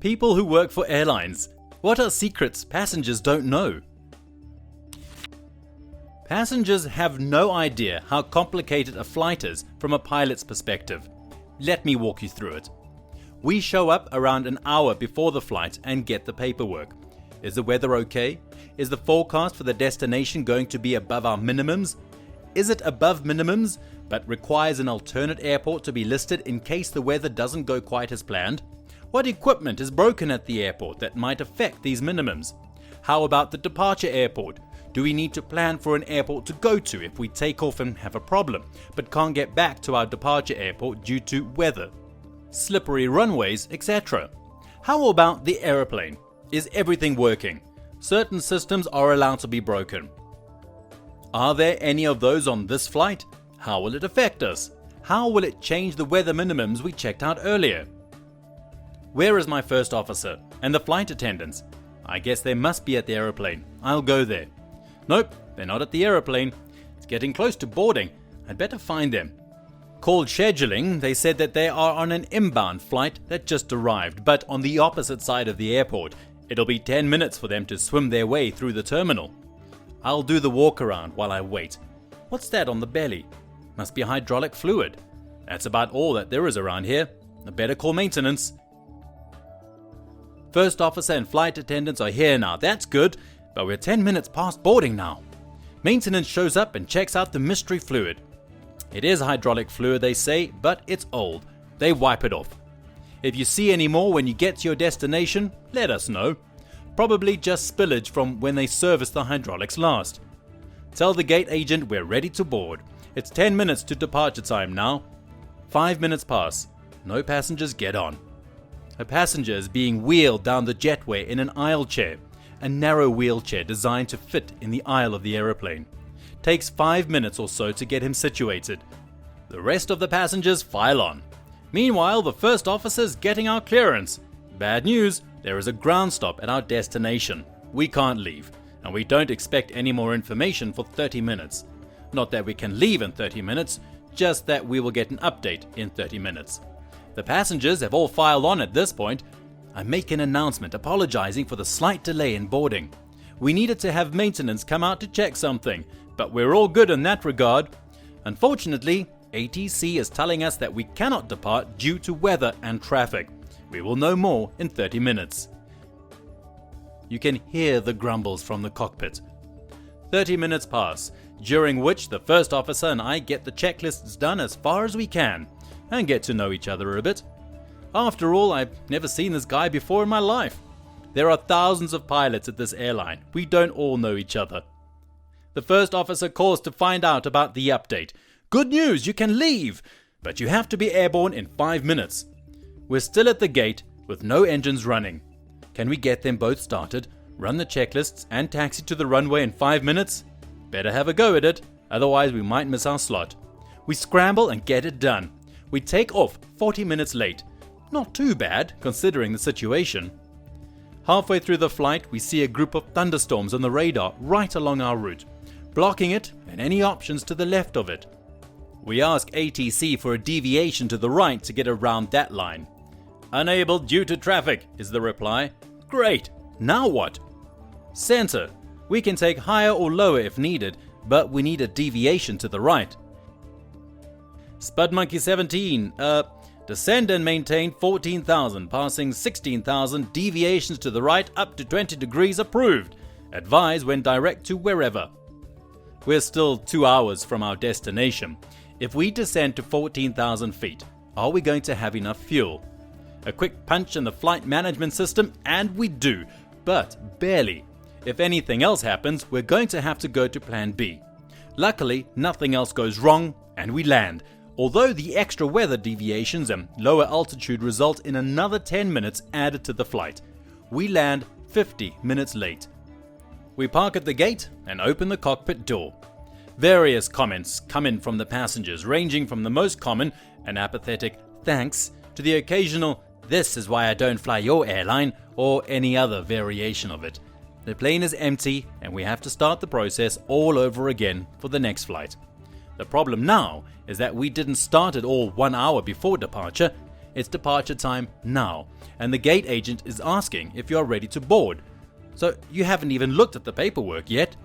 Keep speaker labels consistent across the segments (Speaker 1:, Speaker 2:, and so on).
Speaker 1: People who work for airlines. What are secrets passengers don't know? Passengers have no idea how complicated a flight is from a pilot's perspective. Let me walk you through it. We show up around an hour before the flight and get the paperwork. Is the weather okay? Is the forecast for the destination going to be above our minimums? Is it above minimums but requires an alternate airport to be listed in case the weather doesn't go quite as planned? What equipment is broken at the airport that might affect these minimums? How about the departure airport? Do we need to plan for an airport to go to if we take off and have a problem, but can't get back to our departure airport due to weather, slippery runways, etc.? How about the aeroplane? Is everything working? Certain systems are allowed to be broken. Are there any of those on this flight? How will it affect us? How will it change the weather minimums we checked out earlier? Where is my first officer and the flight attendants? I guess they must be at the aeroplane. I'll go there. Nope, they're not at the aeroplane. It's getting close to boarding. I'd better find them. Called scheduling, they said that they are on an inbound flight that just arrived, but on the opposite side of the airport. It'll be 10 minutes for them to swim their way through the terminal. I'll do the walk around while I wait. What's that on the belly? Must be hydraulic fluid. That's about all that there is around here. I better call maintenance. First officer and flight attendants are here now. That's good. But we're 10 minutes past boarding now. Maintenance shows up and checks out the mystery fluid. It is hydraulic fluid, they say, but it's old. They wipe it off. If you see any more when you get to your destination, let us know. Probably just spillage from when they serviced the hydraulics last. Tell the gate agent we're ready to board. It's 10 minutes to departure time now. 5 minutes pass. No passengers get on. A passenger is being wheeled down the jetway in an aisle chair. A narrow wheelchair designed to fit in the aisle of the aeroplane. Takes 5 minutes or so to get him situated. The rest of the passengers file on. Meanwhile, the first officer's getting our clearance. Bad news, there is a ground stop at our destination. We can't leave, and we don't expect any more information for 30 minutes. Not that we can leave in 30 minutes, just that we will get an update in 30 minutes. The passengers have all filed on at this point. I make an announcement apologizing for the slight delay in boarding. We needed to have maintenance come out to check something, but we're all good in that regard. Unfortunately, ATC is telling us that we cannot depart due to weather and traffic. We will know more in 30 minutes. You can hear the grumbles from the cockpit. 30 minutes pass, during which the first officer and I get the checklists done as far as we can and get to know each other a bit. After all, I've never seen this guy before in my life. There are thousands of pilots at this airline. We don't all know each other. The first officer calls to find out about the update. Good news, you can leave, but you have to be airborne in 5 minutes. We're still at the gate with no engines running. Can we get them both started, run the checklists, and taxi to the runway in 5 minutes? Better have a go at it, otherwise we might miss our slot. We scramble and get it done. We take off 40 minutes late. Not too bad, considering the situation. Halfway through the flight, we see a group of thunderstorms on the radar right along our route, blocking it and any options to the left of it. We ask ATC for a deviation to the right to get around that line. Unable due to traffic, is the reply. Great, now what? Center, we can take higher or lower if needed, but we need a deviation to the right. Spud Monkey 17, descend and maintain 14,000, passing 16,000, deviations to the right up to 20 degrees approved. Advise when direct to wherever. We're still 2 hours from our destination. If we descend to 14,000 feet, are we going to have enough fuel? A quick punch in the flight management system and we do, but barely. If anything else happens, we're going to have to go to plan B. Luckily, nothing else goes wrong and we land. Although the extra weather deviations and lower altitude result in another 10 minutes added to the flight. We land 50 minutes late. We park at the gate and open the cockpit door. Various comments come in from the passengers, ranging from the most common, an apathetic thanks, to the occasional this is why I don't fly your airline, or any other variation of it. The plane is empty and we have to start the process all over again for the next flight. The problem now is that we didn't start it all 1 hour before departure. It's departure time now, and the gate agent is asking if you are ready to board. So you haven't even looked at the paperwork yet.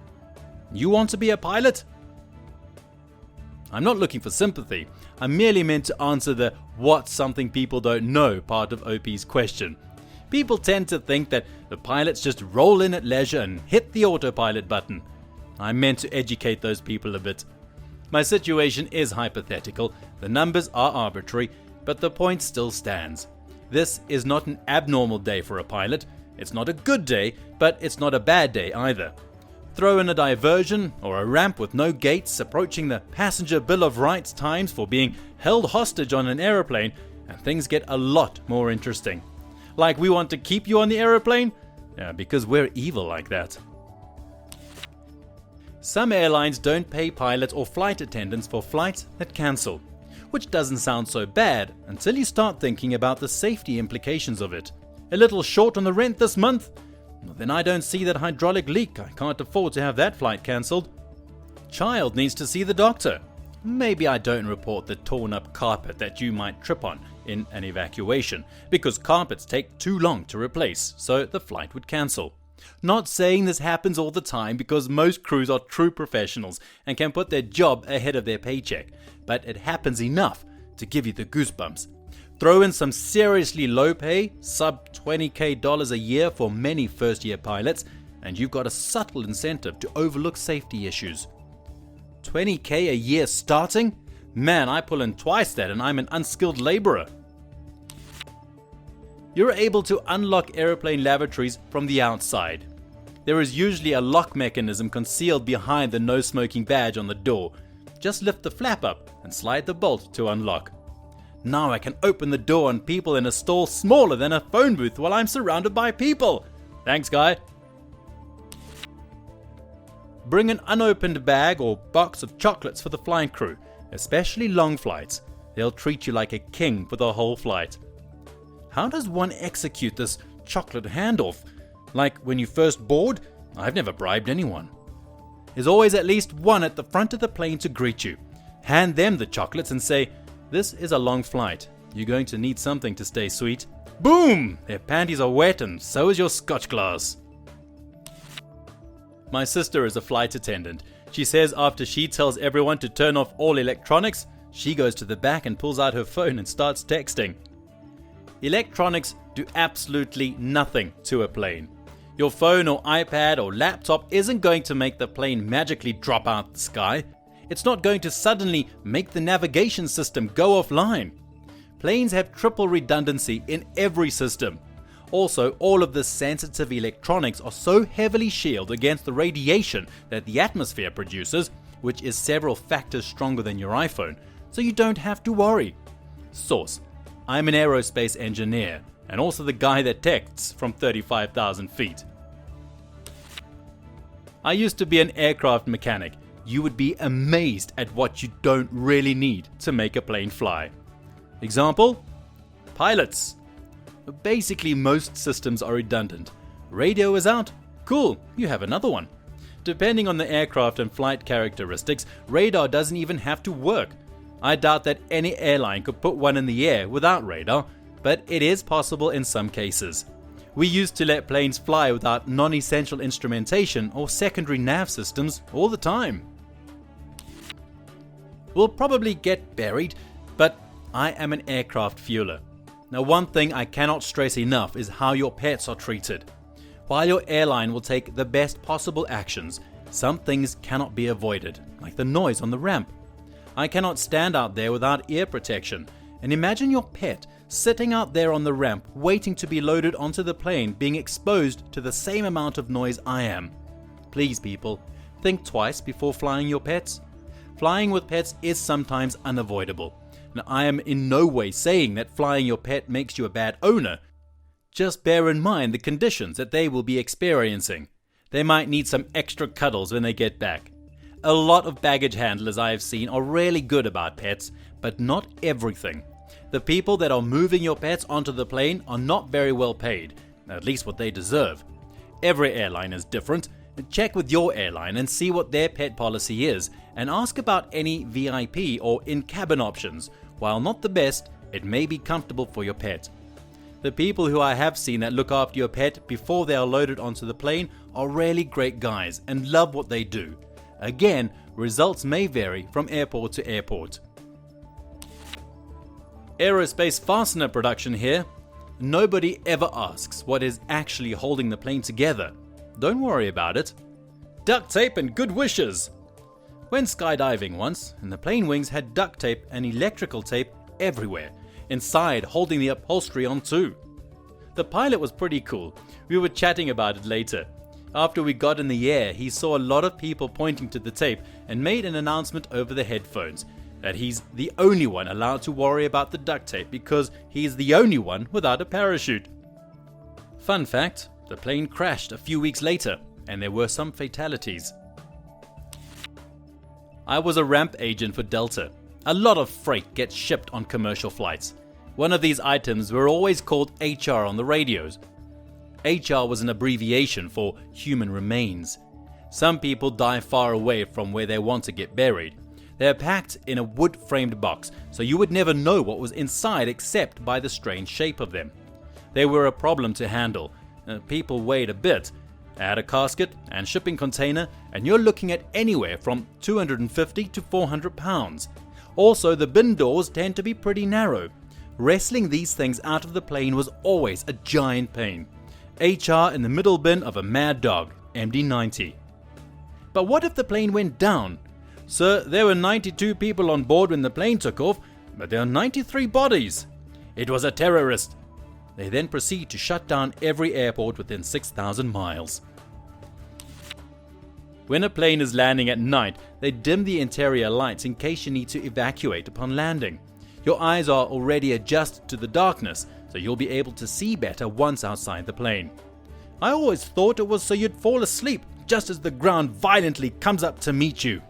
Speaker 1: You want to be a pilot? I'm not looking for sympathy. I'm merely meant to answer the "what's something people don't know" part of OP's question. People tend to think that the pilots just roll in at leisure and hit the autopilot button. I'm meant to educate those people a bit. My situation is hypothetical, the numbers are arbitrary, but the point still stands. This is not an abnormal day for a pilot. It's not a good day, but it's not a bad day either. Throw in a diversion or a ramp with no gates approaching the passenger bill of rights times for being held hostage on an aeroplane, and things get a lot more interesting. Like we want to keep you on the aeroplane? Yeah, because we're evil like that. Some airlines don't pay pilots or flight attendants for flights that cancel, which doesn't sound so bad until you start thinking about the safety implications of it. A little short on the rent this month? Well, then I don't see that hydraulic leak. I can't afford to have that flight cancelled. Child needs to see the doctor. Maybe I don't report the torn up carpet that you might trip on in an evacuation, because carpets take too long to replace, so the flight would cancel. Not saying this happens all the time, because most crews are true professionals and can put their job ahead of their paycheck, but it happens enough to give you the goosebumps. Throw in some seriously low pay, sub $20,000 a year for many first year pilots, and you've got a subtle incentive to overlook safety issues. $20,000 a year starting? Man, I pull in twice that and I'm an unskilled laborer. You're able to unlock airplane lavatories from the outside. There is usually a lock mechanism concealed behind the no smoking badge on the door. Just lift the flap up and slide the bolt to unlock. Now I can open the door on people in a stall smaller than a phone booth while I'm surrounded by people. Thanks, guy. Bring an unopened bag or box of chocolates for the flight crew, especially long flights. They'll treat you like a king for the whole flight. How does one execute this chocolate handoff? Like when you first board? I've never bribed anyone. There's always at least one at the front of the plane to greet you. Hand them the chocolates and say, "This is a long flight. You're going to need something to stay sweet." Boom! Their panties are wet and so is your scotch glass. My sister is a flight attendant. She says after she tells everyone to turn off all electronics, she goes to the back and pulls out her phone and starts texting. Electronics do absolutely nothing to a plane. Your phone or iPad or laptop isn't going to make the plane magically drop out the sky. It's not going to suddenly make the navigation system go offline. Planes have triple redundancy in every system. Also, all of the sensitive electronics are so heavily shielded against the radiation that the atmosphere produces, which is several factors stronger than your iPhone, so you don't have to worry. Source: I'm an aerospace engineer, and also the guy that texts from 35,000 feet. I used to be an aircraft mechanic. You would be amazed at what you don't really need to make a plane fly. Example: pilots. Basically, most systems are redundant. Radio is out? Cool, you have another one. Depending on the aircraft and flight characteristics, radar doesn't even have to work. I doubt that any airline could put one in the air without radar, but it is possible in some cases. We used to let planes fly without non-essential instrumentation or secondary nav systems all the time. We'll probably get buried, but I am an aircraft fueler. Now, one thing I cannot stress enough is how your pets are treated. While your airline will take the best possible actions, some things cannot be avoided, like the noise on the ramp. I cannot stand out there without ear protection, and imagine your pet sitting out there on the ramp waiting to be loaded onto the plane, being exposed to the same amount of noise I am. Please, people, think twice before flying your pets. Flying with pets is sometimes unavoidable. Now, I am in no way saying that flying your pet makes you a bad owner. Just bear in mind the conditions that they will be experiencing. They might need some extra cuddles when they get back. A lot of baggage handlers I have seen are really good about pets, but not everything. The people that are moving your pets onto the plane are not very well paid, at least what they deserve. Every airline is different. Check with your airline and see what their pet policy is, and ask about any VIP or in-cabin options. While not the best, it may be comfortable for your pet. The people who I have seen that look after your pet before they are loaded onto the plane are really great guys and love what they do. Again, results may vary from airport to airport. Aerospace fastener production here. Nobody ever asks what is actually holding the plane together. Don't worry about it. Duct tape and good wishes. Went skydiving once, and the plane wings had duct tape and electrical tape everywhere, inside holding the upholstery on too. The pilot was pretty cool. We were chatting about it later. After we got in the air, he saw a lot of people pointing to the tape and made an announcement over the headphones that he's the only one allowed to worry about the duct tape because he's the only one without a parachute. Fun fact, the plane crashed a few weeks later and there were some fatalities. I was a ramp agent for Delta. A lot of freight gets shipped on commercial flights. One of these items were always called HR on the radios. HR was an abbreviation for human remains. Some people die far away from where they want to get buried. They are packed in a wood-framed box, so you would never know what was inside except by the strange shape of them. They were a problem to handle. People weighed a bit. Add a casket and shipping container, and you're looking at anywhere from 250 to 400 pounds. Also, the bin doors tend to be pretty narrow. Wrestling these things out of the plane was always a giant pain. HR in the middle bin of a mad dog, MD-90. But what if the plane went down? Sir, there were 92 people on board when the plane took off, but there are 93 bodies. It was a terrorist. They then proceed to shut down every airport within 6,000 miles. When a plane is landing at night, they dim the interior lights in case you need to evacuate upon landing. Your eyes are already adjusted to the darkness, so you'll be able to see better once outside the plane. I always thought it was so you'd fall asleep just as the ground violently comes up to meet you.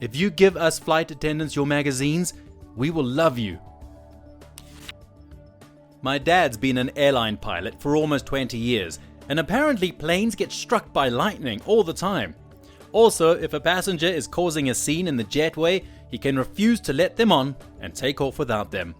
Speaker 1: If you give us flight attendants your magazines, we will love you. My dad's been an airline pilot for almost 20 years, and apparently planes get struck by lightning all the time. Also, if a passenger is causing a scene in the jetway, he can refuse to let them on and take off without them.